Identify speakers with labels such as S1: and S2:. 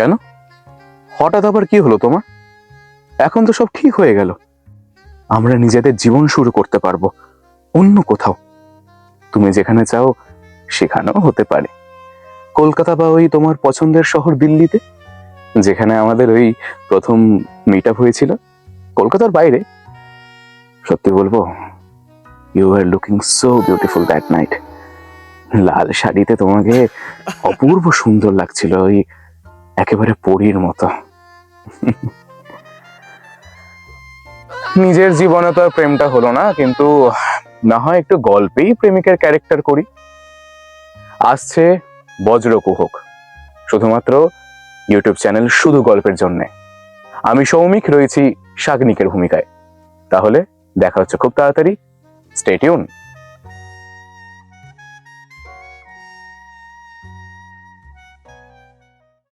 S1: কেন, হঠাৎ আবার কি হলো তোমার? এখন তো সব ঠিক হয়ে গেল। আমরা নিজেদের জীবন শুরু করতে পারবো অন্য কোথাও। তুমি যেখানে চাও সেখানেও হতে পারে, কলকাতা বা ওই তোমার পছন্দের শহর দিল্লিতে, যেখানে আমাদের ওই প্রথম মিট আপ হয়েছিল, কলকাতার বাইরে। সত্যি বলবো, you are looking so beautiful that night. লাল শাড়িতে তোমাকে অপূর্ব সুন্দর লাগছিল, ওই একেবারে পরীর মতো। নিজের জীবনে তো আর প্রেমটা হলো না, কিন্তু না হয় একটু গল্পেই প্রেমিকের ক্যারেক্টার করি। আসছে বজ্রকুহক, শুধুমাত্র ইউটিউব চ্যানেল শুধু গল্পের জন্যে। আমি সৌমিক রয়েছি শাগনিকের ভূমিকায়। তাহলে দেখা হচ্ছে খুব তাড়াতাড়ি। Stay tune.